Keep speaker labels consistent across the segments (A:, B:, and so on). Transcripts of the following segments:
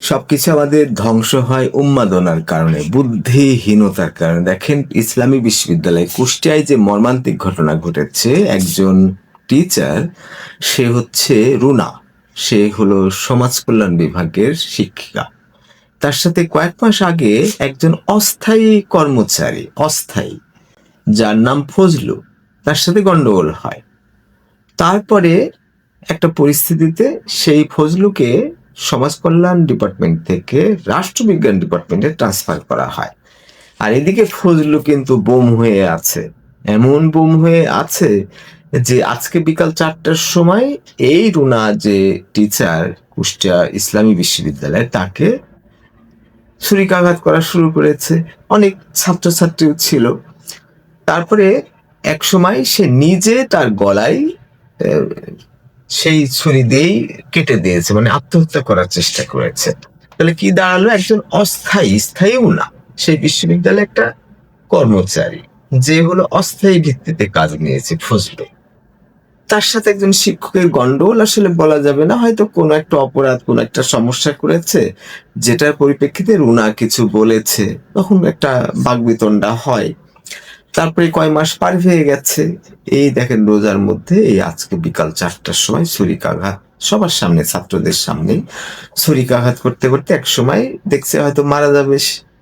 A: সবকিছু আমাদের ধ্বংস হয় উন্মাদনার কারণে, বুদ্ধিহীনতার কারণে। দেখেন, ইসলামী বিশ্ববিদ্যালয়ে কুষ্টিয়ায় যে মর্মান্তিক ঘটনা ঘটেছে, একজন টিচার, সে হচ্ছে রুনা, সে হলো সমাজ কল্যাণ বিভাগের শিক্ষিকা। তার সাথে কয়েক মাস আগে একজন অস্থায়ী কর্মচারী, অস্থায়ী, যার নাম ফজলু, তার সাথে গন্ডগোল হয়। তারপরে একটা পরিস্থিতিতে সেই ফজলুকে সমাজ কল্যাণ ডিপার্টমেন্ট থেকে রাষ্ট্রবিজ্ঞান ডিপার্টমেন্টে ট্রান্সফার করা হয়। আর এদিকে ফজলু কিন্তু বোম হয়ে আছে, এমন বোম হয়ে আছে যে আজকে বিকাল 4টার সময় এই রুনা যে টিচার কুষ্টিয়া ইসলামী বিশ্ববিদ্যালয়ে, তাকে ছুরিকাঘাত করা শুরু করেছে। অনেক ছাত্রছাত্রীও ছিল। তারপরে এক সময় সে নিজে তার গলায় আহ, সেই ছুরি দিয়েই কেটে দিয়েছে, মানে আত্মহত্যা করার চেষ্টা করেছে। তাহলে কি দাঁড়ালো? একজন অস্থায়ী, স্থায়ীও না, সেই বিশ্ববিদ্যালয়ে একটা কর্মচারী, যে হলো অস্থায়ী ভিত্তিতে কাজ নিয়েছে ফজলে, তার সাথে একজন শিক্ষকের গন্ডগোল আসলে বলা যাবে না, হয়তো কোনো একটা অপরাধ, কোনো একটা সমস্যা করেছে, যেটার পরিপ্রেক্ষিতে রুনা কিছু বলেছে, তখন একটা বাকবিতণ্ডা হয়। তারপরে কয় মাস পার হয়ে গেছে, এই দেখেন রোজার মধ্যে এই আজকে বিকাল 4টার সময় ছুরিকাঘাত, সবার সামনে, ছাত্রদের সামনে ছুরিকাঘাত করতে করতে এক সময় দেখছে হয়তো মারা যাবে,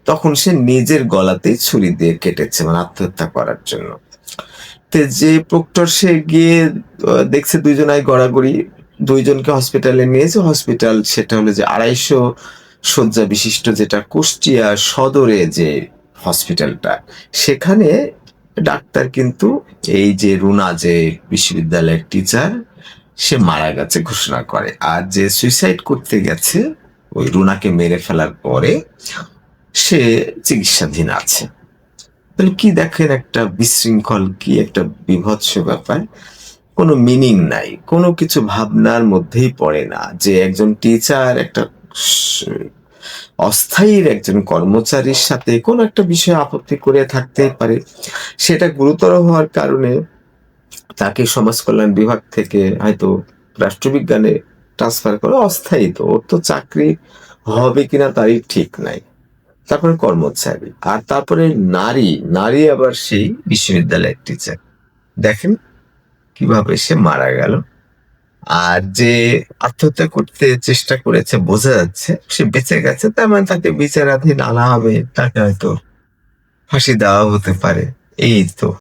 A: তখন সে নিজের গলাতেই ছুরি দিয়ে কেটেছে, মানে আত্মহত্যা করার জন্য। তে যে প্রক্টর, সে গিয়ে দেখছে দুইজনাই গড়াগড়ি, দুইজনকে হসপিটালে নিয়েছে। হসপিটাল সেটা হলো যে 250 শয্যা বিশিষ্ট, যেটা কুষ্টিয়া সদরে যে হসপিটালটা, সেখানে ডাক্তার কিন্তু এই যে রুনা যে বিশ্ববিদ্যালয়ের টিচার, সে মারা গেছে ঘোষণা করে। আর যে সুইসাইড করতে গেছে ওই রুনাকে মেরে ফেলার পরে, সে চিকিৎসাধীন আছে। তাহলে কি দেখেন, একটা বিশৃঙ্খল, কি একটা বিভৎস ব্যাপার। কোনো মিনিং নাই, কোনো কিছু ভাবনার মধ্যেই পড়ে না যে একজন টিচার একটা অস্থায়ীর একজন কর্মচারীর সাথে কোনো একটা বিষয়ে আপত্তি করে থাকতেই পারে। সেটা গুরুতর হওয়ার কারণে তাকে সমাজ কল্যাণ বিভাগ থেকে হয়তো রাষ্ট্রবিজ্ঞানে ট্রান্সফার করে। অস্থায়ী তো, ওর তো চাকরি হবে কিনা তারই ঠিক নাই। তারপরে কর্মচারী, আর তারপরে নারী, নারী আবার সেই বিশ্ববিদ্যালয়ের টিচার। দেখেন কিভাবে সে মারা গেল। আর যে আত্মহত্যা করতে চেষ্টা করেছে, বোঝা যাচ্ছে সে বেঁচে গেছে, তার মানে তাকে বিচারাধীন আনা হবে, তাকে হয়তো ফাঁসি দেওয়া হতে পারে। এই তো।